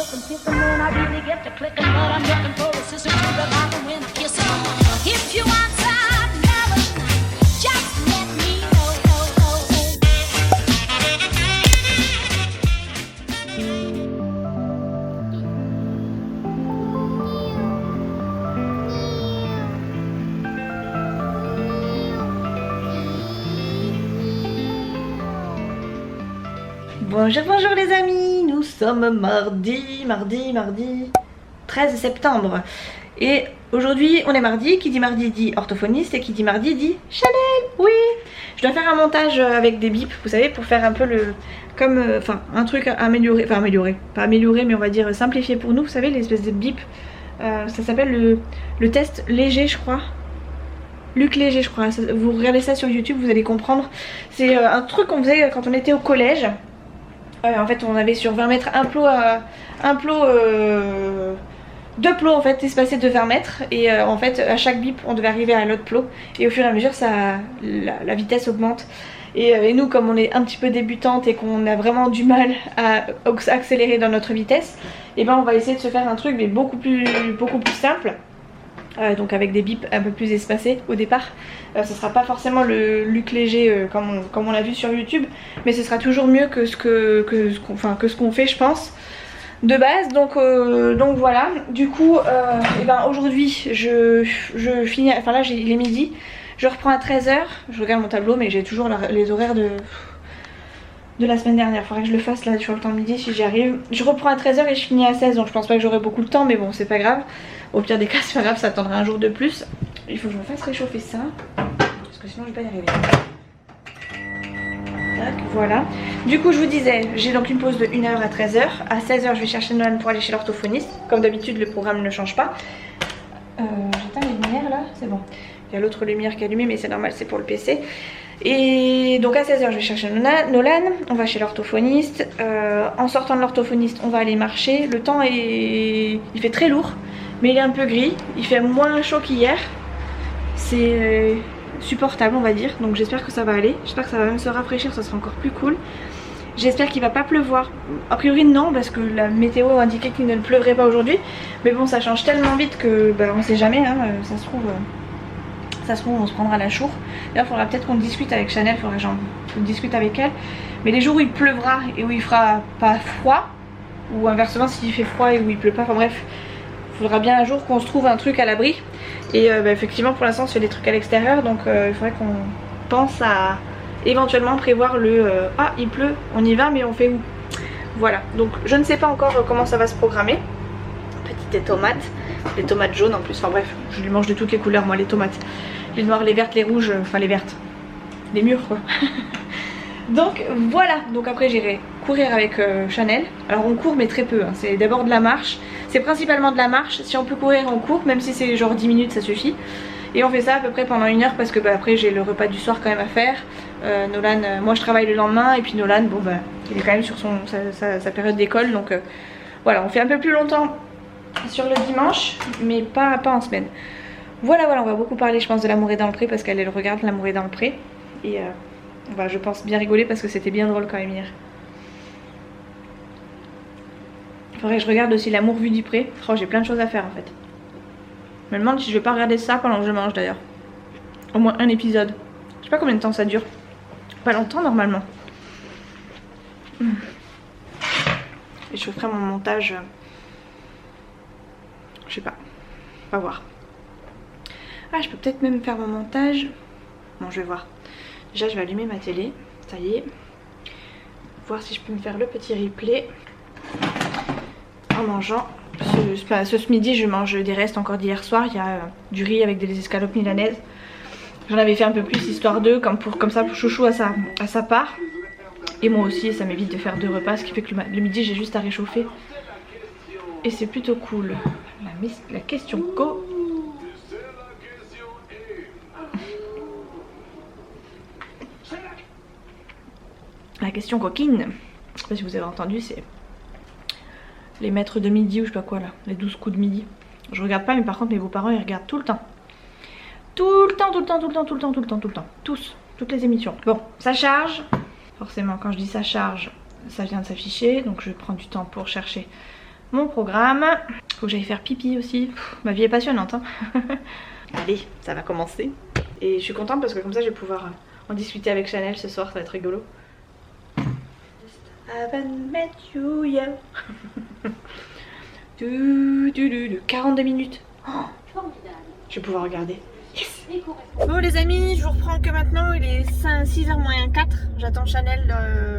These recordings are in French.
looking, kissing when I really get to clicking, but I'm looking for a sister to the bottom when I kiss her. If you want some melody, just let me know. Bonjour, bonjour les amis, nous sommes mardi 13 septembre. Et aujourd'hui on est mardi, qui dit mardi dit orthophoniste et qui dit mardi dit Chanel, oui. Je dois faire un montage avec des bips, vous savez, pour faire un peu le... comme, enfin, un truc amélioré, enfin amélioré, pas amélioré mais on va dire simplifié pour nous, vous savez, l'espèce de bip. Ça s'appelle le test léger je crois. Luc Léger je crois, vous regardez ça sur YouTube, vous allez comprendre. C'est un truc qu'on faisait quand on était au collège. En fait on avait sur 20 mètres deux plots en fait espacés de 20 mètres et en fait à chaque bip on devait arriver à l'autre plot et au fur et à mesure la vitesse augmente et nous comme on est un petit peu débutante et qu'on a vraiment du mal à accélérer dans notre vitesse, et ben on va essayer de se faire un truc mais beaucoup plus simple. Donc avec des bips un peu plus espacés au départ. Ce sera pas forcément le Luc Léger comme on l'a vu sur YouTube, mais ce sera toujours mieux que ce qu'on fait je pense de base. Donc voilà, du coup et ben aujourd'hui je finis, enfin là il est midi, je reprends à 13 h, je regarde mon tableau mais j'ai toujours les horaires de la semaine dernière, faudrait que je le fasse là sur le temps de midi si j'y arrive. Je reprends à 13 h et je finis à 16 h, donc je pense pas que j'aurai beaucoup de temps, mais bon c'est pas grave. Au pire des cas c'est pas grave, ça attendra un jour de plus. Il faut que je me fasse réchauffer ça, parce que sinon je vais pas y arriver. Tac, voilà. Du coup je vous disais, j'ai donc une pause de 1 h à 13 h. À 16 h je vais chercher Nolan pour aller chez l'orthophoniste. Comme d'habitude le programme ne change pas. J'éteins les lumières là, c'est bon. Il y a l'autre lumière qui est allumée mais c'est normal, c'est pour le PC. Et donc à 16 h je vais chercher Nolan, on va chez l'orthophoniste. En sortant de l'orthophoniste on va aller marcher. Le temps il fait très lourd mais il est un peu gris, il fait moins chaud qu'hier. C'est supportable on va dire, donc j'espère que ça va aller. J'espère que ça va même se rafraîchir, ça sera encore plus cool. J'espère qu'il va pas pleuvoir. A priori non, parce que la météo indiquait qu'il ne pleuvrait pas aujourd'hui. Mais bon ça change tellement vite que bah, on sait jamais hein, ça se trouve on se prendra la chour. D'ailleurs il faudra peut-être qu'on discute avec Chanel, il faudra que j'en discute avec elle. Mais les jours où il pleuvra et où il fera pas froid, ou inversement s'il fait froid et où il pleut pas, enfin bref, il faudra bien un jour qu'on se trouve un truc à l'abri. Et bah, effectivement pour l'instant on se fait des trucs à l'extérieur, donc il faudrait qu'on pense à éventuellement prévoir ah il pleut, on y va mais on fait où? Voilà, donc je ne sais pas encore comment ça va se programmer. Petites tomates, les tomates jaunes en plus, enfin bref, je les mange de toutes les couleurs moi les tomates. Les noires, les vertes, les rouges, enfin les vertes, les mûres quoi. Donc voilà, donc après j'irai courir avec Chanel. Alors on court mais très peu, hein. C'est d'abord de la marche, c'est principalement de la marche. Si on peut courir on court, même si c'est genre 10 minutes ça suffit. Et on fait ça à peu près pendant 1 heure parce que bah, après j'ai le repas du soir quand même à faire. Nolan, moi je travaille le lendemain et puis Nolan, bon bah il est quand même sur sa période d'école, donc voilà, on fait un peu plus longtemps sur le dimanche mais pas en semaine. Voilà, on va beaucoup parler je pense de L'amour est dans le pré parce qu'elle regarde L'amour est dans le pré. Et on va je pense bien rigoler parce que c'était bien drôle quand même hier. Il faudrait que je regarde aussi L'amour vu du pré. Oh, j'ai plein de choses à faire en fait. Je me demande si je vais pas regarder ça pendant que je mange d'ailleurs. Au moins un épisode. Je sais pas combien de temps ça dure. Pas longtemps normalement. Et je ferai mon montage. Je sais pas. On va voir. Ah, je peux peut-être même faire mon montage. Bon, je vais voir. Déjà, je vais allumer ma télé. Ça y est. Voir si je peux me faire le petit replay en mangeant. Ce midi, je mange des restes encore d'hier soir. Il y a du riz avec des escalopes milanaises. J'en avais fait un peu plus, histoire d'eux, comme ça pour chouchou à sa part. Et moi aussi, ça m'évite de faire 2 repas, ce qui fait que le midi, j'ai juste à réchauffer. Et c'est plutôt cool. La question go. La question coquine, je sais pas si vous avez entendu, c'est les maîtres de midi ou je sais pas quoi là, les 12 coups de midi. Je regarde pas mais par contre mes beaux-parents ils regardent tout le temps. Tout le temps. Tous, toutes les émissions. Bon, ça charge. Forcément quand je dis ça charge, ça vient de s'afficher. Donc je prends du temps pour chercher mon programme. Faut que j'aille faire pipi aussi. Pff, ma vie est passionnante hein. Allez, ça va commencer. Et je suis contente parce que comme ça je vais pouvoir en discuter avec Chanel ce soir, ça va être rigolo. I haven't met you yet. 42 minutes. Oh, je vais pouvoir regarder. Yes. Bon les amis, je vous reprends que maintenant, il est 6h moins 4. J'attends Chanel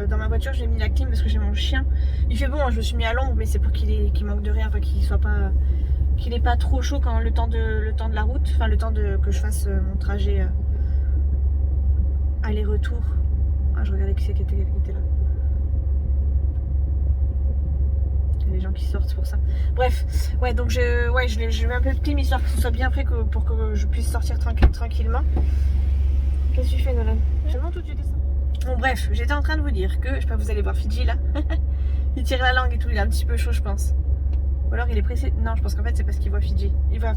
dans ma voiture, j'ai mis la clim parce que j'ai mon chien. Il fait bon, hein, je me suis mis à l'ombre mais c'est pour qu'il manque de rien, enfin qu'il soit pas... qu'il est pas trop chaud quand le temps de la route, enfin le temps que je fasse mon trajet aller-retour. Ah, je regardais qui c'est qui était là. Il y a des gens qui sortent pour ça. Bref, ouais, donc je mets un peu de clim histoire que ce soit bien prêt pour que je puisse sortir tranquillement. Qu'est-ce que tu fais, Nolan? Je monte ou tu descends? Bon, bref, j'étais en train de vous dire que, je sais pas, vous allez voir Fidji là. Il tire la langue et tout, il est un petit peu chaud, je pense. Ou alors il est pressé. Non, je pense qu'en fait c'est parce qu'il voit Fidji. Il voit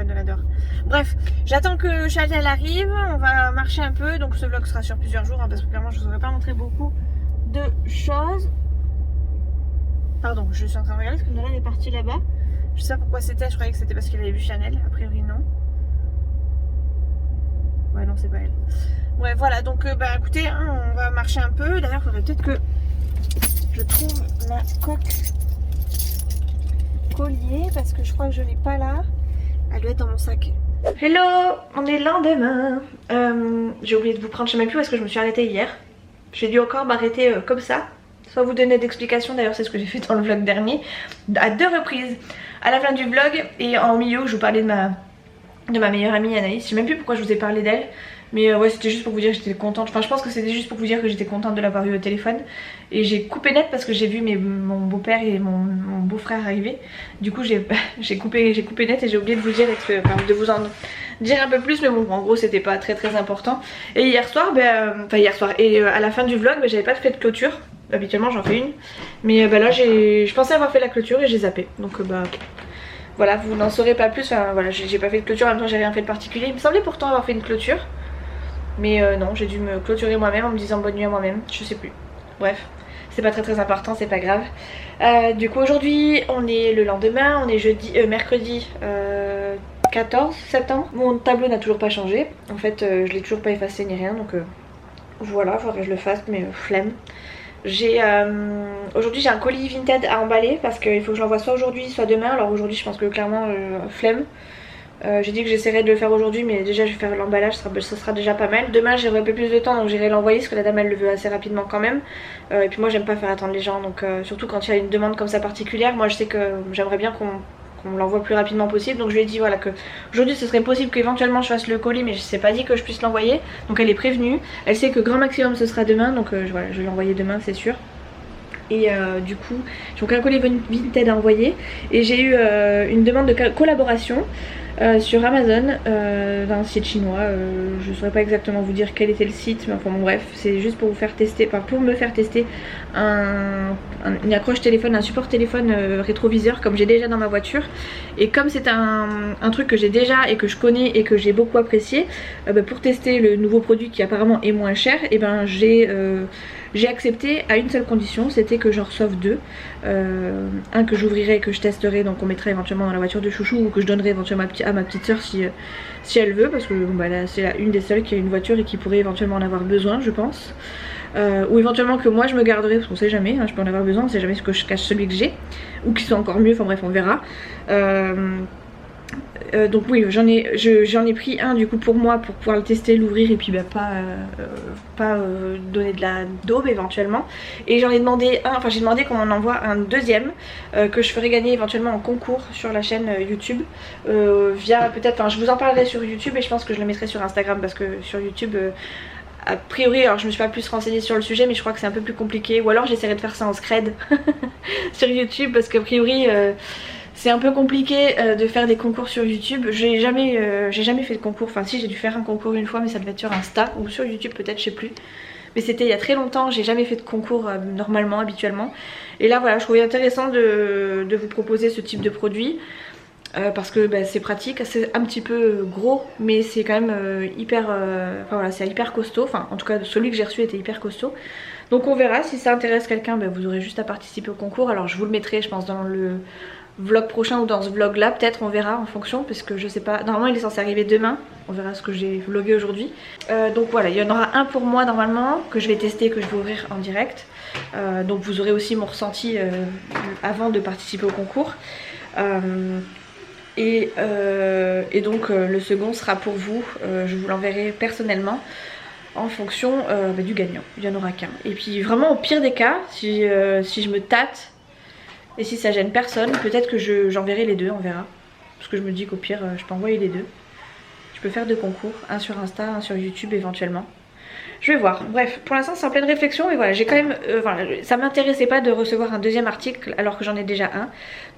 Nolan dehors. Bref, j'attends que Chanel arrive. On va marcher un peu. Donc ce vlog sera sur plusieurs jours hein, parce que clairement je vous aurais pas montré beaucoup de choses. Pardon, je suis en train de regarder parce que Nolan est parti là-bas. Je sais pas pourquoi c'était. Je croyais que c'était parce qu'il avait vu Chanel. A priori non. Ouais non c'est pas elle. Ouais voilà donc bah écoutez hein, on va marcher un peu. D'ailleurs il faudrait peut-être que je trouve ma coque collier parce que je crois que je l'ai pas là. Elle doit être dans mon sac. Hello, on est le lendemain. J'ai oublié de vous prendre, je sais même plus où est-ce que je me suis arrêtée hier. J'ai dû encore m'arrêter comme ça. Sans vous donner d'explication, d'ailleurs c'est ce que j'ai fait dans le vlog dernier. À 2 reprises. À la fin du vlog et en milieu où je vous parlais de ma meilleure amie Anaïs. Je sais même plus pourquoi je vous ai parlé d'elle. Mais ouais c'était juste pour vous dire que j'étais contente. Enfin je pense que c'était juste pour vous dire que j'étais contente de l'avoir eu au téléphone. Et j'ai coupé net parce que j'ai vu mon beau-père et mon beau-frère arriver. Du coup j'ai coupé net et j'ai oublié de vous dire, de vous en dire un peu plus. Mais bon en gros c'était pas très important. Et hier soir, à la fin du vlog j'avais pas fait de clôture. Habituellement j'en fais une. Mais là je pensais avoir fait la clôture et j'ai zappé. Donc voilà, vous n'en saurez pas plus. Enfin voilà, j'ai pas fait de clôture, en même temps j'ai rien fait de particulier. Il me semblait pourtant avoir fait une clôture. Mais non, j'ai dû me clôturer moi-même en me disant bonne nuit à moi-même. Je sais plus. Bref, c'est pas très important, c'est pas grave. Du coup aujourd'hui on est le lendemain, on est mercredi 14 septembre. Mon tableau n'a toujours pas changé. En fait je l'ai toujours pas effacé ni rien. Donc voilà, faudrait que je le fasse mais flemme. Aujourd'hui j'ai un colis Vinted à emballer parce qu'il faut que je l'envoie soit aujourd'hui soit demain. Alors aujourd'hui je pense que clairement flemme. J'ai dit que j'essaierais de le faire aujourd'hui mais déjà je vais faire l'emballage, ça sera déjà pas mal. Demain j'aurai un peu plus de temps donc j'irai l'envoyer parce que la dame elle le veut assez rapidement quand même. Et puis moi j'aime pas faire attendre les gens donc surtout quand il y a une demande comme ça particulière. Moi je sais que j'aimerais bien qu'on me l'envoie le plus rapidement possible. Donc je lui ai dit voilà que aujourd'hui ce serait possible qu'éventuellement je fasse le colis mais je sais pas dit que je puisse l'envoyer. Donc elle est prévenue, elle sait que grand maximum ce sera demain donc voilà je vais l'envoyer demain c'est sûr. Et du coup j'ai donc un colis Vinted à envoyer et j'ai eu une demande de collaboration sur Amazon d'un site chinois. Je ne saurais pas exactement vous dire quel était le site mais enfin bon bref c'est juste pour vous faire tester, enfin pour me faire tester une accroche téléphone, un support téléphone rétroviseur comme j'ai déjà dans ma voiture. Et comme c'est un truc que j'ai déjà et que je connais et que j'ai beaucoup apprécié, pour tester le nouveau produit qui apparemment est moins cher, et ben j'ai accepté à une seule condition, c'était que j'en reçoive 2. Un que j'ouvrirai et que je testerai, donc on mettrait éventuellement dans la voiture de chouchou ou que je donnerai éventuellement à ma petite soeur si elle veut, parce que bon, bah, là c'est une des seules qui a une voiture et qui pourrait éventuellement en avoir besoin je pense. Ou éventuellement que moi je me garderai parce qu'on sait jamais, hein, je peux en avoir besoin, on sait jamais ce que je cache celui que j'ai ou qui soit encore mieux, enfin bref on verra. Donc oui j'en ai pris un du coup pour moi pour pouvoir le tester, l'ouvrir et puis bah, pas donner de la daube éventuellement. Et j'en ai demandé j'ai demandé qu'on m'en envoie un deuxième que je ferai gagner éventuellement en concours sur la chaîne YouTube via peut-être, enfin je vous en parlerai sur YouTube et je pense que je le mettrai sur Instagram parce que sur YouTube a priori, alors je me suis pas plus renseignée sur le sujet mais je crois que c'est un peu plus compliqué, ou alors j'essaierai de faire ça en scred sur YouTube parce qu'a priori c'est un peu compliqué de faire des concours sur YouTube. J'ai jamais fait de concours, enfin si j'ai dû faire un concours une fois mais ça devait être sur Insta ou sur YouTube peut-être, je sais plus. Mais c'était il y a très longtemps, j'ai jamais fait de concours normalement, habituellement. Et là voilà, je trouvais intéressant de vous proposer ce type de produit. Parce que bah, c'est pratique, c'est un petit peu gros mais c'est quand même hyper, enfin voilà c'est hyper costaud, enfin en tout cas celui que j'ai reçu était hyper costaud. Donc on verra, si ça intéresse quelqu'un, ben, vous aurez juste à participer au concours. Alors je vous le mettrai je pense dans le vlog prochain ou dans ce vlog là, peut-être on verra en fonction, parce que je sais pas, normalement il est censé arriver demain, on verra ce que j'ai vlogué aujourd'hui. Donc voilà, il y en aura un pour moi normalement, que je vais tester, que je vais ouvrir en direct. Donc vous aurez aussi mon ressenti avant de participer au concours. Et donc le second sera pour vous, je vous l'enverrai personnellement en fonction du gagnant, il n'y en aura qu'un. Et puis vraiment au pire des cas, si je me tâte et si ça gêne personne, peut-être que j'enverrai les deux, on verra. Parce que je me dis qu'au pire je peux envoyer les deux. Je peux faire deux concours, un sur Insta, un sur YouTube éventuellement. Je vais voir. Bref, pour l'instant c'est en pleine réflexion et voilà, j'ai quand même, voilà, ça m'intéressait pas de recevoir un deuxième article alors que j'en ai déjà un.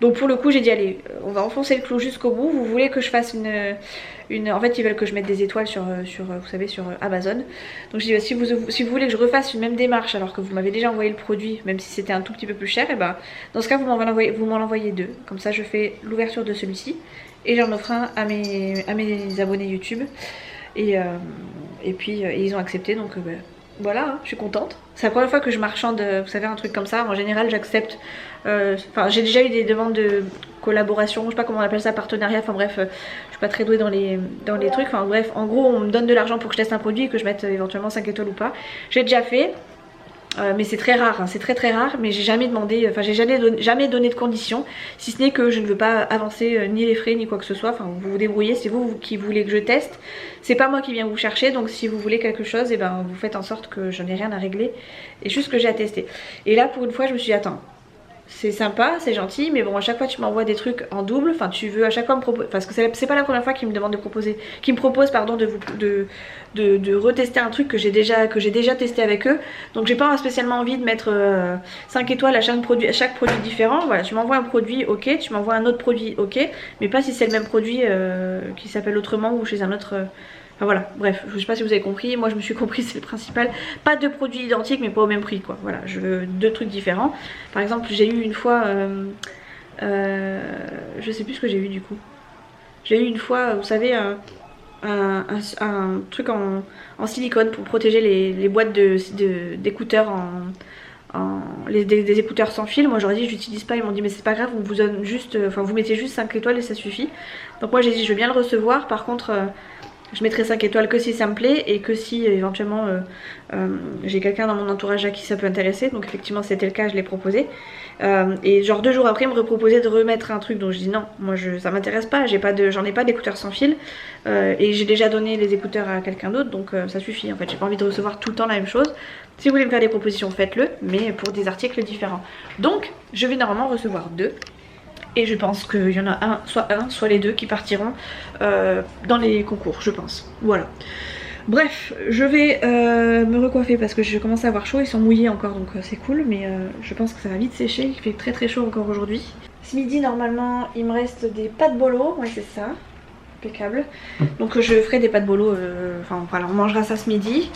Donc pour le coup j'ai dit allez, on va enfoncer le clou jusqu'au bout. Vous voulez que je fasse en fait ils veulent que je mette des étoiles sur vous savez, sur Amazon. Donc je dis si vous voulez que je refasse une même démarche alors que vous m'avez déjà envoyé le produit, même si c'était un tout petit peu plus cher, et ben dans ce cas vous m'en envoyez deux. Comme ça je fais l'ouverture de celui-ci et j'en offre un à mes abonnés YouTube. Et puis ils ont accepté, donc voilà, hein, je suis contente. C'est la première fois que je marchande, vous savez, un truc comme ça. En général j'accepte, enfin j'ai déjà eu des demandes de collaboration, je sais pas comment on appelle ça, partenariat, enfin bref, je suis pas très douée dans les trucs, enfin bref, en gros on me donne de l'argent pour que je teste un produit et que je mette éventuellement 5 étoiles ou pas. J'ai déjà fait. Mais c'est très rare, hein, c'est très rare, mais j'ai jamais demandé, enfin j'ai jamais donné de conditions, si ce n'est que je ne veux pas avancer ni les frais ni quoi que ce soit, enfin vous vous débrouillez, c'est vous qui voulez que je teste, c'est pas moi qui viens vous chercher, donc si vous voulez quelque chose, et ben vous faites en sorte que je n'ai rien à régler, et juste que j'ai à tester. Et là pour une fois je me suis dit attends, c'est sympa, c'est gentil, mais bon à chaque fois tu m'envoies des trucs en double, enfin tu veux à chaque fois me proposer, parce que c'est pas la première fois qu'ils me demandent de proposer, qu'ils me proposent pardon de retester un truc que j'ai déjà testé avec eux. Donc j'ai pas spécialement envie de mettre 5 étoiles à chaque produit différent. Voilà, tu m'envoies un produit, ok, tu m'envoies un autre produit, ok, mais pas si c'est le même produit qui s'appelle autrement ou chez un autre. Enfin voilà, bref, je sais pas si vous avez compris, moi je me suis compris, c'est le principal. Pas deux produits identiques mais pas au même prix quoi. Voilà, je veux deux trucs différents. Par exemple, j'ai eu une fois, je sais plus ce que j'ai eu du coup. J'ai eu une fois, vous savez, un truc en silicone pour protéger les boîtes d'écouteurs des écouteurs sans fil. Moi j'aurais dit j'utilise pas, ils m'ont dit mais c'est pas grave, on vous donne juste, enfin vous mettez juste 5 étoiles et ça suffit. Donc moi j'ai dit je veux bien le recevoir, par contre je mettrai 5 étoiles que si ça me plaît et que si éventuellement j'ai quelqu'un dans mon entourage à qui ça peut intéresser. Donc effectivement c'était le cas, je l'ai proposé. Et genre 2 jours après il me reproposait de remettre un truc, donc je dis non, moi ça m'intéresse pas, j'en ai pas d'écouteurs sans fil et j'ai déjà donné les écouteurs à quelqu'un d'autre, donc ça suffit en fait, j'ai pas envie de recevoir tout le temps la même chose. Si vous voulez me faire des propositions faites-le, mais pour des articles différents. Donc je vais normalement recevoir 2. Et je pense qu'il y en a un, soit les deux qui partiront dans les concours, je pense. Voilà. Bref, je vais me recoiffer parce que je commence à avoir chaud, ils sont mouillés encore donc c'est cool, mais je pense que ça va vite sécher, il fait très chaud encore aujourd'hui. Ce midi normalement il me reste des pâtes bolo, ouais c'est ça, impeccable. Donc je ferai des pâtes bolo, enfin voilà, on mangera ça ce midi.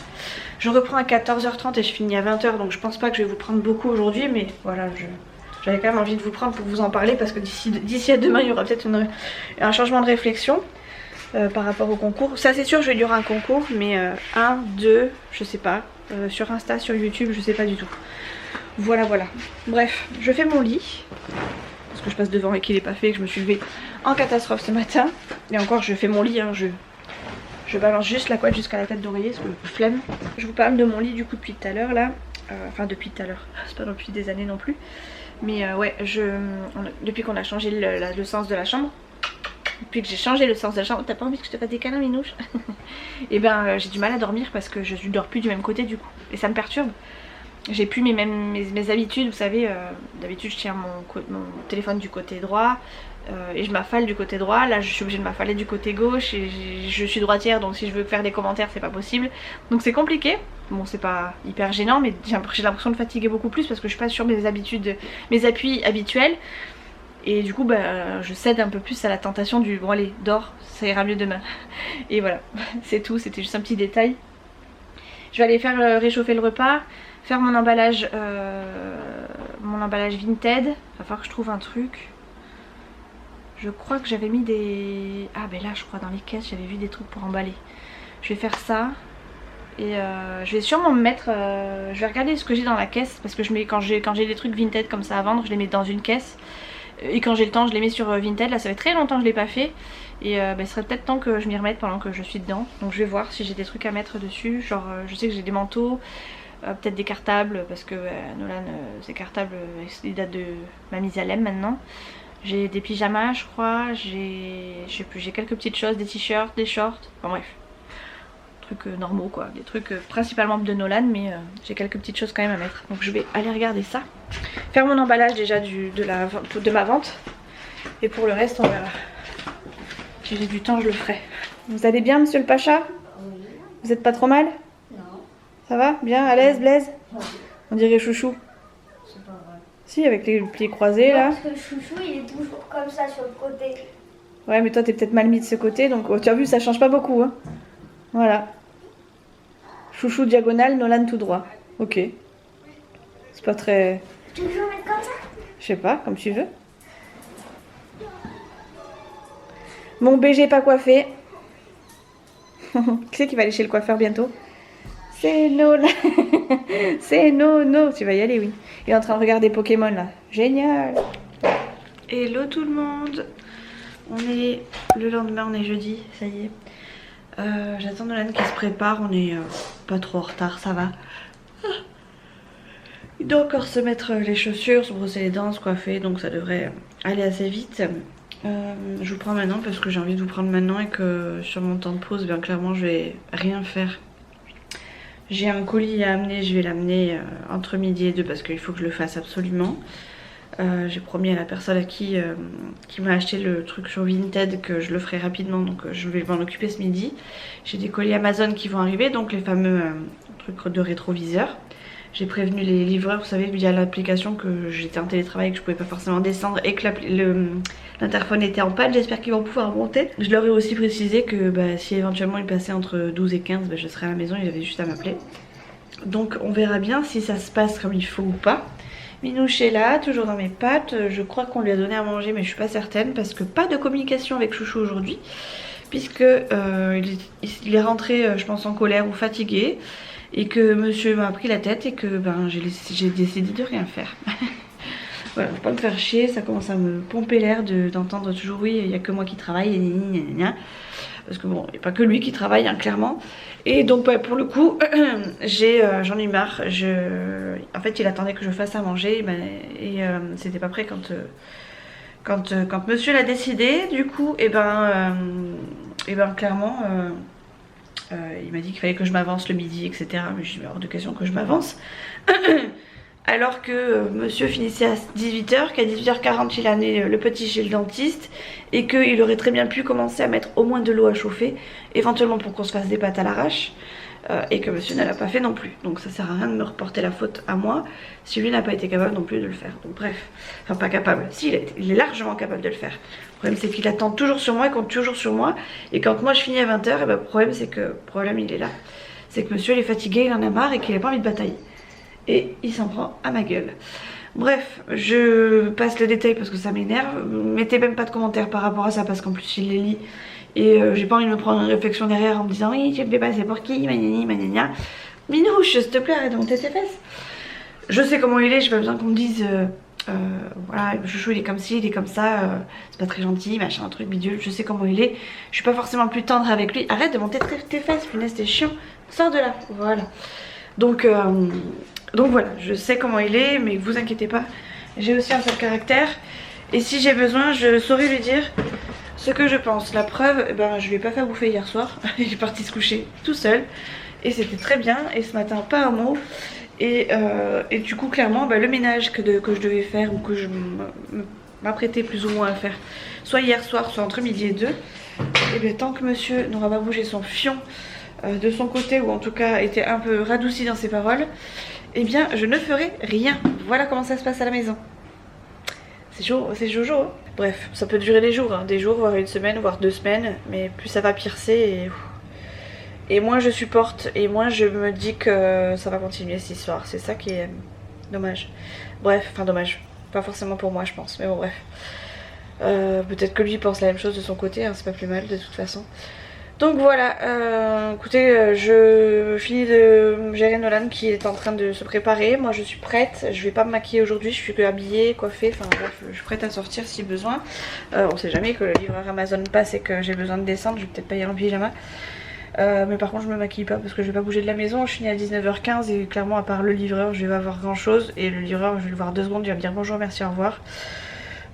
Je reprends à 14h30 et je finis à 20h, donc je pense pas que je vais vous prendre beaucoup aujourd'hui, mais voilà, j'avais quand même envie de vous prendre pour vous en parler parce que d'ici à demain il y aura peut-être un changement de réflexion par rapport au concours. Ça c'est sûr, il y aura un concours, mais 1, 2, je sais pas, sur Insta, sur YouTube, je sais pas du tout. Voilà. Bref, je fais mon lit parce que je passe devant et qu'il est pas fait et que je me suis levée en catastrophe ce matin. Et encore je fais mon lit, hein, je balance juste la couette jusqu'à la tête d'oreiller parce que flemme. Je vous parle de mon lit du coup depuis tout à l'heure là. Enfin depuis tout à l'heure, c'est pas depuis des années non plus. Mais ouais, depuis qu'on a changé le sens de la chambre, depuis que j'ai changé le sens de la chambre, t'as pas envie que je te fasse des câlins minouche? Et ben j'ai du mal à dormir parce que je ne dors plus du même côté du coup. Et ça me perturbe. J'ai plus mes habitudes, vous savez, d'habitude je tiens mon téléphone du côté droit et je m'affale du côté droit. Là je suis obligée de m'affaler du côté gauche et je suis droitière, donc si je veux faire des commentaires c'est pas possible. Donc c'est compliqué. Bon c'est pas hyper gênant, mais j'ai l'impression de fatiguer beaucoup plus parce que je suis pas sur mes appuis habituels. Et du coup bah, je cède un peu plus à la tentation du bon allez dors, ça ira mieux demain. Et voilà, c'est tout, c'était juste un petit détail. Je vais aller faire réchauffer le repas, faire mon emballage Vinted. Il va falloir que je trouve un truc. Je crois que j'avais mis des... Ah ben là je crois dans les caisses j'avais vu des trucs pour emballer. Je vais faire ça. Et je vais sûrement me mettre, je vais regarder ce que j'ai dans la caisse parce que quand j'ai des trucs Vinted comme ça à vendre, je les mets dans une caisse. Et quand j'ai le temps, je les mets sur Vinted. Là, ça fait très longtemps que je l'ai pas fait. Et il serait peut-être temps que je m'y remette pendant que je suis dedans. Donc je vais voir si j'ai des trucs à mettre dessus. Genre, je sais que j'ai des manteaux, peut-être des cartables parce que Nolan, ses cartables, ils datent de Mamie-Zalem maintenant. J'ai des pyjamas, je crois. Je sais plus, j'ai quelques petites choses, des t-shirts, des shorts. Enfin bref. Normaux quoi, des trucs principalement de Nolan, mais j'ai quelques petites choses quand même à mettre, donc je vais aller regarder ça, faire mon emballage déjà de ma vente, et pour le reste on verra. Si j'ai du temps je le ferai. Vous allez bien monsieur le Pacha? Oui. Vous êtes pas trop mal? Non. Ça va? Bien? À l'aise Blaise? Oui. On dirait chouchou. C'est pas vrai. Si, avec les pieds croisés là. Parce que chouchou il est toujours comme ça sur le côté. Ouais mais toi t'es peut-être mal mis de ce côté, donc oh, tu as vu ça change pas beaucoup hein. Voilà. Chouchou diagonale, Nolan tout droit. Ok. C'est pas très... Tu veux que je le mette comme ça? Je sais pas, comme tu veux. Mon BG pas coiffé. Qui c'est qui va aller chez le coiffeur bientôt? C'est Nolan. C'est Nono. Tu vas y aller, oui. Il est en train de regarder Pokémon là. Génial. Hello tout le monde. On est le lendemain, on est jeudi, ça y est. J'attends Nolan qui se prépare, on est pas trop en retard, ça va. Il doit encore se mettre les chaussures, se brosser les dents, se coiffer, donc ça devrait aller assez vite. Je vous prends maintenant parce que j'ai envie de vous prendre maintenant et que sur mon temps de pause, bien clairement je vais rien faire. J'ai un colis à amener, je vais l'amener entre midi et 2 parce qu'il faut que je le fasse absolument. J'ai promis à la personne à qui m'a acheté le truc sur Vinted que je le ferai rapidement, donc je vais m'en occuper ce midi. J'ai des colis Amazon qui vont arriver, donc les fameux trucs de rétroviseur. J'ai prévenu les livreurs, vous savez, via l'application que j'étais en télétravail et que je pouvais pas forcément descendre et que l'interphone était en panne. J'espère qu'ils vont pouvoir monter. Je leur ai aussi précisé que si éventuellement ils passaient entre 12 et 15, je serais à la maison, ils avaient juste à m'appeler. Donc on verra bien si ça se passe comme il faut ou pas. Minouche est là, toujours dans mes pattes. Je crois qu'on lui a donné à manger, mais je suis pas certaine parce que pas de communication avec Chouchou aujourd'hui, puisque il est rentré, je pense, en colère ou fatigué, et que monsieur m'a pris la tête et que j'ai décidé de rien faire. Voilà, faut pas me faire chier, ça commence à me pomper l'air d'entendre toujours oui, il n'y a que moi qui travaille, parce que bon, il n'y a pas que lui qui travaille, hein, clairement. Et donc ouais, pour le coup, j'en ai marre. En fait, il attendait que je fasse à manger, et c'était pas prêt quand monsieur l'a décidé. Du coup, clairement, il m'a dit qu'il fallait que je m'avance le midi, etc. Mais je dis hors de question que je m'avance. Alors que monsieur finissait à 18h, qu'à 18h40 il a amené le petit chez le dentiste, et qu'il aurait très bien pu commencer à mettre au moins de l'eau à chauffer, éventuellement pour qu'on se fasse des pâtes à l'arrache, et que monsieur ne l'a pas fait non plus. Donc ça sert à rien de me reporter la faute à moi si lui n'a pas été capable non plus de le faire. Donc bref, enfin pas capable, si il est largement capable de le faire. Le problème c'est qu'il attend toujours sur moi, il compte toujours sur moi, et quand moi je finis à 20h, le problème c'est que, il est là, c'est que monsieur il est fatigué, il en a marre et qu'il n'a pas envie de batailler. Et il s'en prend à ma gueule. Bref, je passe le détail parce que ça m'énerve. Mettez même pas de commentaires par rapport à ça parce qu'en plus il les lit. Et j'ai pas envie de me prendre une réflexion derrière en me disant oui, tu me fais passer pour qui, manani, manania. Minouche, s'il te plaît, arrête de monter tes fesses. Je sais comment il est, j'ai pas besoin qu'on me dise voilà, Chouchou il est comme ci, il est comme ça, c'est pas très gentil, machin, un truc bidule. Je sais comment il est. Je suis pas forcément plus tendre avec lui. Arrête de monter tes fesses, punaise, t'es chiant. Sors de là, voilà. Donc voilà, je sais comment il est, mais vous inquiétez pas, j'ai aussi un seul caractère. Et si j'ai besoin, je saurai lui dire ce que je pense. La preuve, je lui ai pas fait bouffer hier soir, il est parti se coucher tout seul. Et c'était très bien, et ce matin pas un mot. Et du coup clairement, le ménage que je devais faire, ou que je m'apprêtais plus ou moins à faire, soit hier soir, soit entre midi et 2, et tant que monsieur n'aura pas bougé son fion de son côté, ou en tout cas était un peu radouci dans ses paroles, eh bien je ne ferai rien. Voilà comment ça se passe à la maison. C'est Jojo hein. Bref, ça peut durer des jours, voire une semaine, voire 2 semaines, mais plus ça va piercer et moins je supporte, et moins je me dis que ça va continuer cette histoire. C'est ça qui est dommage. Bref, enfin dommage, pas forcément pour moi je pense, mais bon bref. Peut-être que lui pense la même chose de son côté, hein, c'est pas plus mal de toute façon. Donc voilà, écoutez, je finis de gérer Nolan qui est en train de se préparer. Moi je suis prête, je vais pas me maquiller aujourd'hui, je suis que habillée, coiffée, enfin bref, je suis prête à sortir si besoin. On sait jamais que le livreur Amazon passe et que j'ai besoin de descendre, je vais peut-être pas y aller en pyjama. Mais par contre je me maquille pas parce que je vais pas bouger de la maison, je finis à 19h15 et clairement à part le livreur je vais pas voir grand chose. Et le livreur je vais le voir 2 secondes, il va me dire bonjour, merci, au revoir.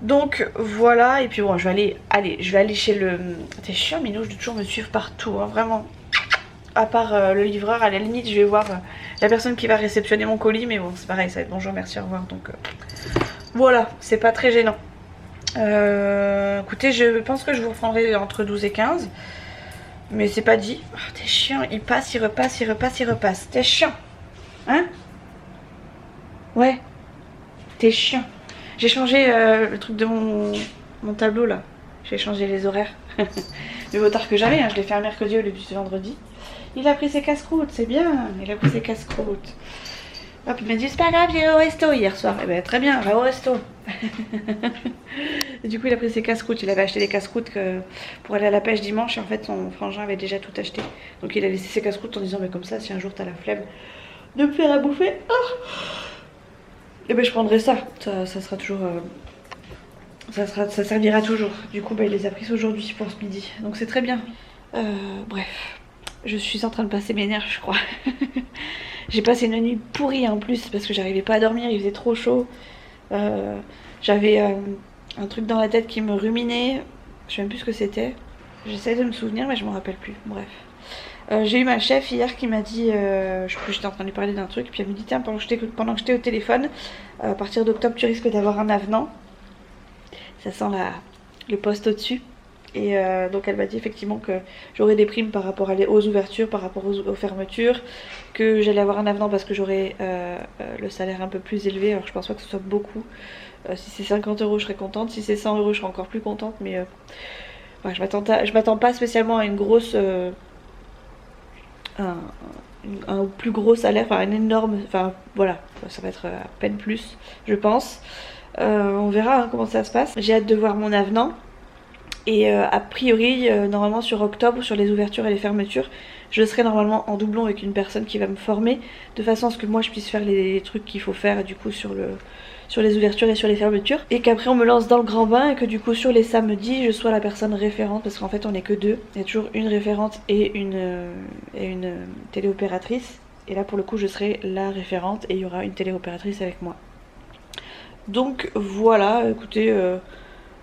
Donc voilà, et puis bon, je vais aller chez le... C'est chiant Minou de toujours me suivre partout, hein, vraiment. À part le livreur, à la limite je vais voir la personne qui va réceptionner mon colis, mais bon c'est pareil, ça va être bonjour, merci, au revoir. Donc voilà, c'est pas très gênant. Écoutez, je pense que je vous reprendrai entre 12 et 15. Mais c'est pas dit. Oh, t'es chiant, il passe, il repasse, il repasse, il repasse. T'es chiant. Hein? Ouais. T'es chiant. J'ai changé le truc de mon tableau là. J'ai changé les horaires. Mais vaut tard que jamais, hein. Je l'ai fait un mercredi au lieu du vendredi. Il a pris ses casse-croûtes, c'est bien. Il a pris ses casse-croûtes. Hop, il m'a dit c'est pas grave, j'ai au resto hier soir. Eh ben très bien, va au resto. Et du coup il a pris ses casse-croûtes. Il avait acheté des casse-croûtes pour aller à la pêche dimanche. Et en fait son frangin avait déjà tout acheté. Donc il a laissé ses casse-croûtes en disant mais comme ça si un jour t'as la flemme de me faire à bouffer, et ben je prendrai ça. Ça sera toujours... ça servira toujours. Du coup il les a pris aujourd'hui pour ce midi. Donc c'est très bien. Bref. Je suis en train de passer mes nerfs je crois. J'ai passé une nuit pourrie en plus parce que j'arrivais pas à dormir, il faisait trop chaud. J'avais un truc dans la tête qui me ruminait. Je sais même plus ce que c'était. J'essaie de me souvenir mais je m'en rappelle plus. Bref. J'ai eu ma chef hier qui m'a dit, j'étais en train de lui parler d'un truc, puis elle me dit tiens pendant que j'étais au téléphone, à partir d'octobre tu risques d'avoir un avenant. Ça sent le poste au-dessus. Et donc elle m'a dit effectivement que j'aurais des primes par rapport aux ouvertures, par rapport aux fermetures, que j'allais avoir un avenant parce que j'aurais le salaire un peu plus élevé. Alors je pense pas que ce soit beaucoup. Si c'est 50 € je serais contente, si c'est 100 € je serais encore plus contente. Mais ouais, je m'attends pas spécialement à une grosse... un plus gros salaire, enfin un énorme... Enfin voilà, ça va être à peine plus je pense. On verra hein, comment ça se passe. J'ai hâte de voir mon avenant. Et a priori, normalement sur octobre, sur les ouvertures et les fermetures, je serai normalement en doublon avec une personne qui va me former, de façon à ce que moi je puisse faire les trucs qu'il faut faire du coup sur les ouvertures et sur les fermetures. Et qu'après on me lance dans le grand bain et que du coup sur les samedis, je sois la personne référente, parce qu'en fait on n'est que deux. Il y a toujours une référente et une téléopératrice. Et là pour le coup je serai la référente et il y aura une téléopératrice avec moi. Donc voilà, écoutez...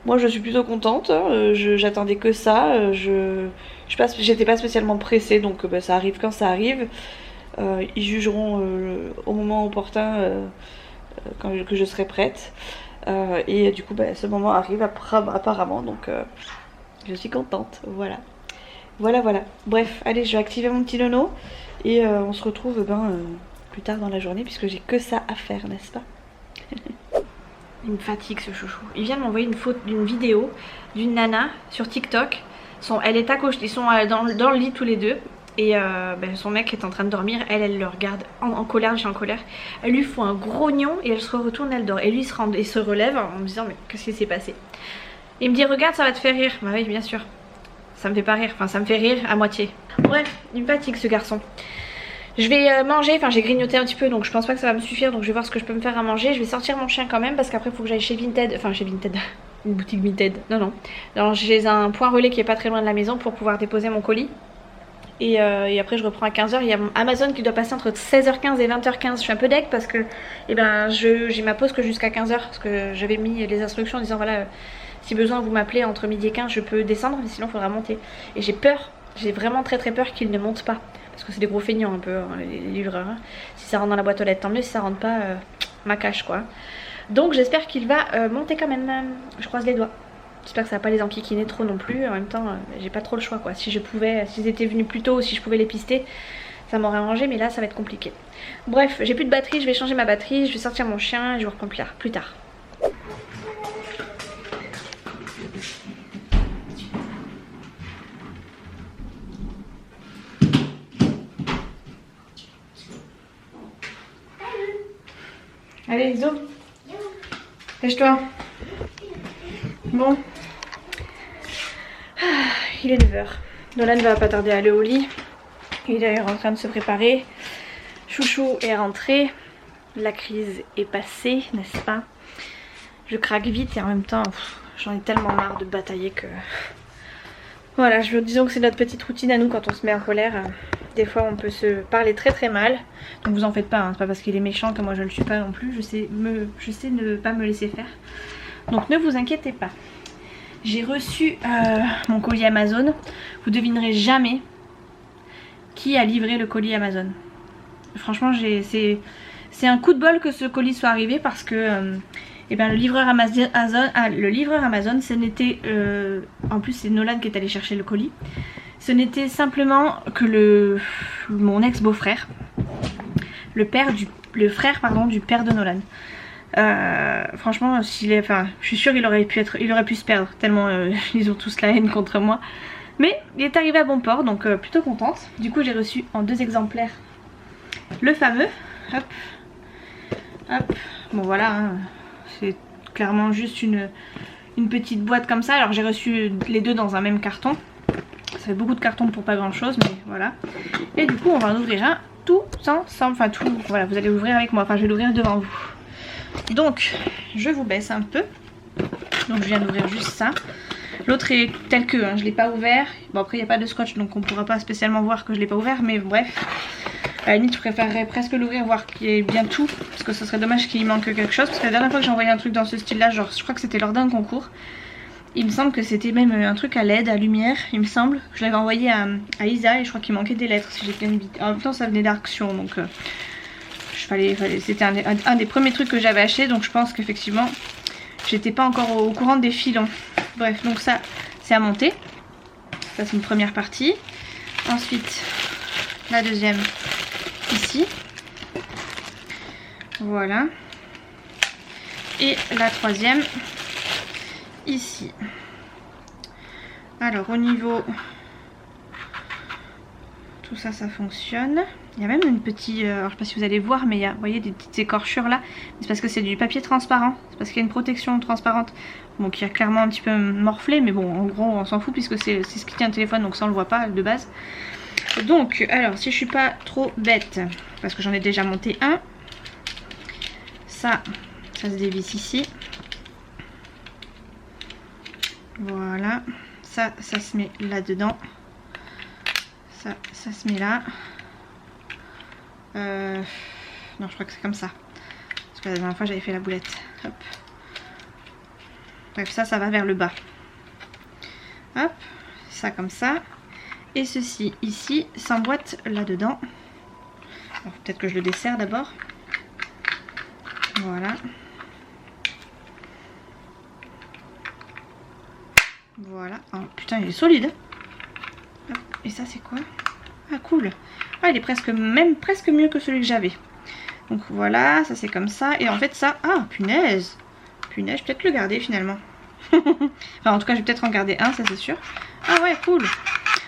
moi je suis plutôt contente, hein. J'attendais que ça, j'étais pas spécialement pressée donc bah, ça arrive quand ça arrive. Ils jugeront au moment opportun que je serai prête. Et du coup bah, ce moment arrive apparemment donc je suis contente, voilà. Voilà. Bref, allez je vais activer mon petit nono et on se retrouve plus tard dans la journée puisque j'ai que ça à faire, n'est-ce pas? Il me fatigue ce chouchou. Il vient de m'envoyer une vidéo d'une nana sur TikTok. Elle est accouchée, ils sont dans le lit tous les deux. Et son mec est en train de dormir. Elle le regarde en colère, j'ai en colère. Elle lui fout un grognon et elle se retourne, elle dort. Et lui il se relève en me disant mais qu'est-ce qui s'est passé? Il me dit regarde ça va te faire rire. Bah oui bien sûr. Ça me fait pas rire, enfin ça me fait rire à moitié. Bref, il me fatigue ce garçon. Je vais manger, enfin j'ai grignoté un petit peu donc je pense pas que ça va me suffire, donc je vais voir ce que je peux me faire à manger. Je vais sortir mon chien quand même parce qu'après il faut que j'aille chez Vinted, enfin chez Vinted, une boutique Vinted, non j'ai un point relais qui est pas très loin de la maison pour pouvoir déposer mon colis. Et après je reprends à 15h, il y a mon Amazon qui doit passer entre 16h15 et 20h15. Je suis un peu deg parce que j'ai ma pause que jusqu'à 15h parce que j'avais mis les instructions en disant voilà si besoin vous m'appelez entre midi et 15 je peux descendre mais sinon il faudra monter. Et j'ai peur, j'ai vraiment très peur qu'il ne monte pas. Parce que c'est des gros feignants un peu, hein, les livreurs. Hein. Si ça rentre dans la boîte aux lettres, tant mieux. Si ça rentre pas, ma cache quoi. Donc j'espère qu'il va monter quand même. Je croise les doigts. J'espère que ça va pas les enquiquiner trop non plus. En même temps, j'ai pas trop le choix quoi. Si s'ils étaient venus plus tôt, si je pouvais les pister, ça m'aurait arrangé. Mais là, ça va être compliqué. Bref, j'ai plus de batterie. Je vais changer ma batterie. Je vais sortir mon chien et je vous reprends plus tard. Allez, Zo, lèche-toi. Bon. Il est 9h. Nolan va pas tarder à aller au lit. Il est d'ailleurs en train de se préparer. Chouchou est rentré. La crise est passée, n'est-ce pas? Je craque vite et en même temps, j'en ai tellement marre de batailler que... Voilà, disons que c'est notre petite routine à nous quand on se met en colère. Des fois on peut se parler très très mal. Donc vous en faites pas, hein. C'est pas parce qu'il est méchant que moi je le suis pas non plus. Je sais ne pas me laisser faire. Donc ne vous inquiétez pas. J'ai reçu mon colis Amazon. Vous devinerez jamais qui a livré le colis Amazon. Franchement c'est un coup de bol que ce colis soit arrivé parce que et ben, le livreur Amazon ce n'était en plus c'est Nolan qui est allé chercher le colis. Ce n'était simplement que mon ex beau-frère, le frère du père de Nolan. Franchement je suis sûre il aurait pu se perdre tellement ils ont tous la haine contre moi. Mais il est arrivé à bon port, donc plutôt contente. Du coup j'ai reçu en 2 exemplaires le fameux. Hop, hop. Bon voilà, hein. C'est clairement juste une petite boîte comme ça. Alors j'ai reçu les 2 dans un même carton. Ça fait beaucoup de cartons pour pas grand chose, mais voilà. Et du coup on va en ouvrir un tous ensemble. Enfin tout, voilà, vous allez l'ouvrir avec moi. Enfin je vais l'ouvrir devant vous. Donc je vous baisse un peu. Donc je viens d'ouvrir juste ça. L'autre est tel que, hein, je l'ai pas ouvert. Bon après il n'y a pas de scotch donc on pourra pas spécialement voir que je l'ai pas ouvert. Mais bref, à la limite je préférerais presque l'ouvrir, voir qu'il y ait bien tout. Parce que ce serait dommage qu'il manque quelque chose. Parce que la dernière fois que j'ai envoyé un truc dans ce style là, genre je crois que c'était lors d'un concours. Il me semble que c'était même un truc à LED, à lumière, il me semble. Je l'avais envoyé à Isa et je crois qu'il manquait des lettres si j'ai bien vite. En même temps ça venait d'Action donc c'était un des premiers trucs que j'avais acheté. Donc je pense qu'effectivement j'étais pas encore au courant des filons. Bref, donc ça c'est à monter. Ça c'est une première partie. Ensuite la deuxième ici. Voilà. Et la troisième ici. Alors au niveau... Tout ça, ça fonctionne. Il y a même une petite... alors je sais pas si vous allez voir, mais il y a, vous voyez, des petites écorchures là. C'est parce que c'est du papier transparent. C'est parce qu'il y a une protection transparente. Bon, qui a clairement un petit peu morflé, mais bon, en gros, on s'en fout puisque c'est ce qui tient le téléphone, donc ça on le voit pas de base. Donc, alors, si je suis pas trop bête, parce que j'en ai déjà monté un. Ça se dévisse ici. Voilà. Ça se met là-dedans. Ça se met là. Non, je crois que c'est comme ça. Parce que la dernière fois, j'avais fait la boulette. Hop. Bref, ça va vers le bas. Hop. Ça comme ça. Et ceci ici s'emboîte là-dedans. Alors peut-être que je le desserre d'abord. Voilà. Voilà. Oh putain, il est solide. Hop. Et ça c'est quoi? Ah cool. Ah il est presque mieux que celui que j'avais. Donc voilà, ça c'est comme ça. Et en fait ça... Ah punaise. Punaise, je vais peut-être le garder finalement. Enfin en tout cas je vais peut-être en garder un, ça c'est sûr. Ah ouais, cool.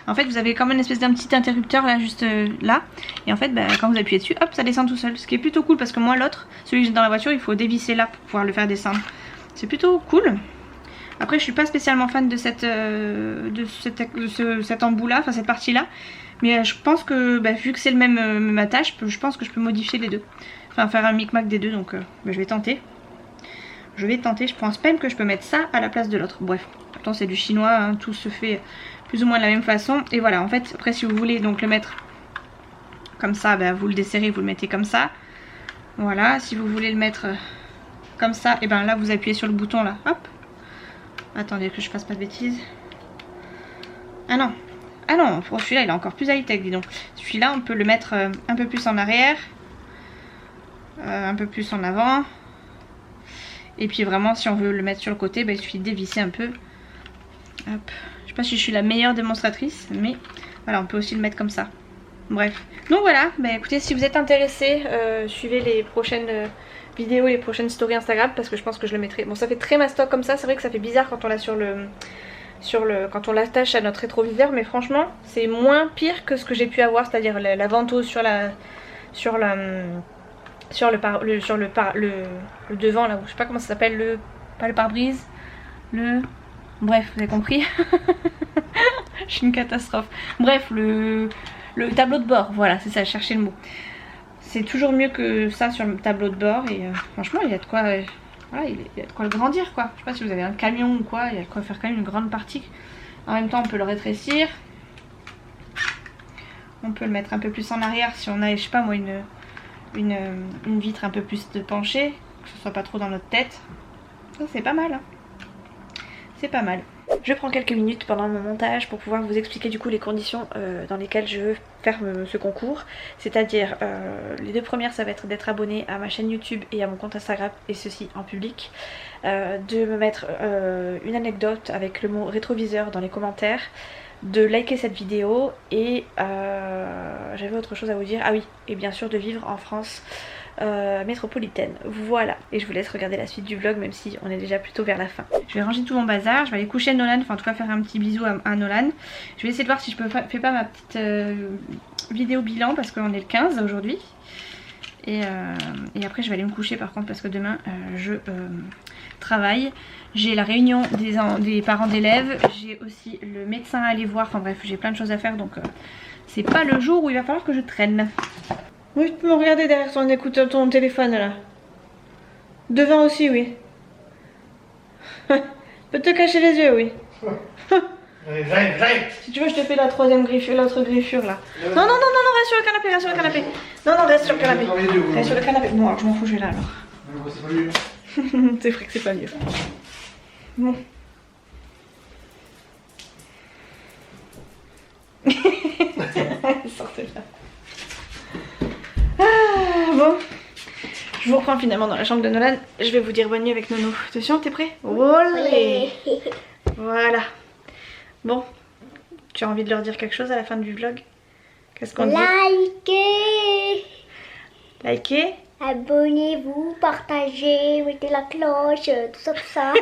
En fait vous avez comme une espèce d'un petit interrupteur là, juste là. Et en fait bah, quand vous appuyez dessus, hop, ça descend tout seul. Ce qui est plutôt cool parce que moi l'autre, celui que j'ai dans la voiture, il faut dévisser là pour pouvoir le faire descendre. C'est plutôt cool. Après je suis pas spécialement fan de cet embout là, enfin cette partie là. Mais je pense que bah, vu que c'est le même attache, je pense que je peux modifier les deux. Enfin faire un micmac des deux, donc bah, je vais tenter. Je pense même que je peux mettre ça à la place de l'autre. Bref, pourtant c'est du chinois, hein, tout se fait plus ou moins de la même façon. Et voilà, en fait, après si vous voulez donc le mettre comme ça, bah, vous le desserrez, vous le mettez comme ça. Voilà, si vous voulez le mettre comme ça, et ben là vous appuyez sur le bouton là, hop. Attendez que je fasse pas de bêtises. Ah non, celui-là il est encore plus high-tech, dis donc. Celui-là on peut le mettre un peu plus en arrière, un peu plus en avant. Et puis vraiment si on veut le mettre sur le côté, bah, il suffit de dévisser un peu. Hop. Je sais pas si je suis la meilleure démonstratrice, mais voilà, on peut aussi le mettre comme ça. Bref. Donc voilà, bah, écoutez, si vous êtes intéressés, suivez les prochaines vidéos, les prochaines stories Instagram, parce que je pense que je le mettrai. Bon, ça fait très mastoc comme ça, c'est vrai que ça fait bizarre quand on l'a quand on l'attache à notre rétroviseur, mais franchement c'est moins pire que ce que j'ai pu avoir, c'est-à-dire la ventouse sur le devant là, je sais pas comment ça s'appelle, pas le pare-brise, bref vous avez compris. Je suis une catastrophe. Bref, le tableau de bord, voilà, c'est ça, je cherchais le mot. C'est toujours mieux que ça sur le tableau de bord et franchement, il y a de quoi, voilà, il y a de quoi le grandir quoi. Je sais pas si vous avez un camion ou quoi, il y a de quoi faire quand même une grande partie. En même temps, on peut le rétrécir. On peut le mettre un peu plus en arrière si on a, je sais pas moi, une vitre un peu plus de penchée, que ce soit pas trop dans notre tête. Ça, c'est pas mal, hein. C'est pas mal. Je prends quelques minutes pendant mon montage pour pouvoir vous expliquer du coup les conditions dans lesquelles je veux faire ce concours. C'est-à-dire les 2 premières ça va être d'être abonné à ma chaîne YouTube et à mon compte Instagram, et ceci en public. De me mettre une anecdote avec le mot rétroviseur dans les commentaires. De liker cette vidéo et j'avais autre chose à vous dire. Ah oui, et bien sûr de vivre en France métropolitaine. Voilà, et je vous laisse regarder la suite du vlog même si on est déjà plutôt vers la fin. Je vais ranger tout mon bazar, je vais aller coucher Nolan, enfin en tout cas faire un petit bisou à Nolan. Je vais essayer de voir si je peux faire pas ma petite vidéo bilan parce qu'on est le 15 aujourd'hui. Et après je vais aller me coucher par contre parce que demain je travaille. J'ai la réunion des parents d'élèves, j'ai aussi le médecin à aller voir, enfin bref j'ai plein de choses à faire donc c'est pas le jour où il va falloir que je traîne. Oui, tu peux me regarder derrière ton écouteur, ton téléphone là. Devant aussi, oui. Peux te cacher les yeux, oui. Si tu veux, je te fais la 3e griffure, l'autre griffure là. Non, non, non, non, non, reste sur le canapé, reste sur le canapé. Non, non, reste sur le canapé. Reste sur le canapé. Bon, alors je m'en fous, je vais là alors. C'est vrai que c'est pas mieux. Bon. Sortez là. Ah, bon. Je vous reprends finalement dans la chambre de Nolan. Je vais vous dire bonne nuit avec Nono. Attention, t'es prêt? Olé. Voilà. Bon. Tu as envie de leur dire quelque chose à la fin du vlog? Qu'est-ce qu'on dit? Likez. Abonnez-vous, partagez, mettez la cloche, tout ça, tout ça.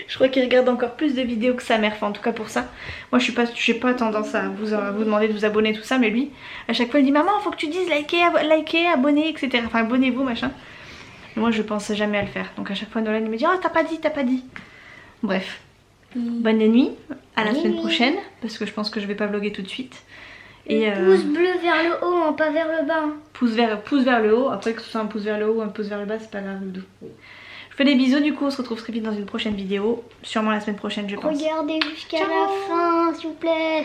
Je crois qu'il regarde encore plus de vidéos que sa mère, enfin en tout cas pour ça. Moi je n'ai pas tendance à vous demander de vous abonner tout ça, mais lui à chaque fois il dit maman faut que tu dises likez, abonnez, etc. Enfin abonnez-vous machin. Et moi je pense jamais à le faire, donc à chaque fois Nolan il me dit oh t'as pas dit. Bref, bonne nuit, à la semaine prochaine, parce que je pense que je vais pas vlogger tout de suite. Et pouce bleu vers le haut, hein, pas vers le bas. Pouce vers le haut, après que ce soit un pouce vers le haut ou un pouce vers le bas, c'est pas grave du tout. Je vous fais des bisous, du coup on se retrouve très vite dans une prochaine vidéo, sûrement la semaine prochaine je pense. Regardez jusqu'à la fin s'il vous plaît.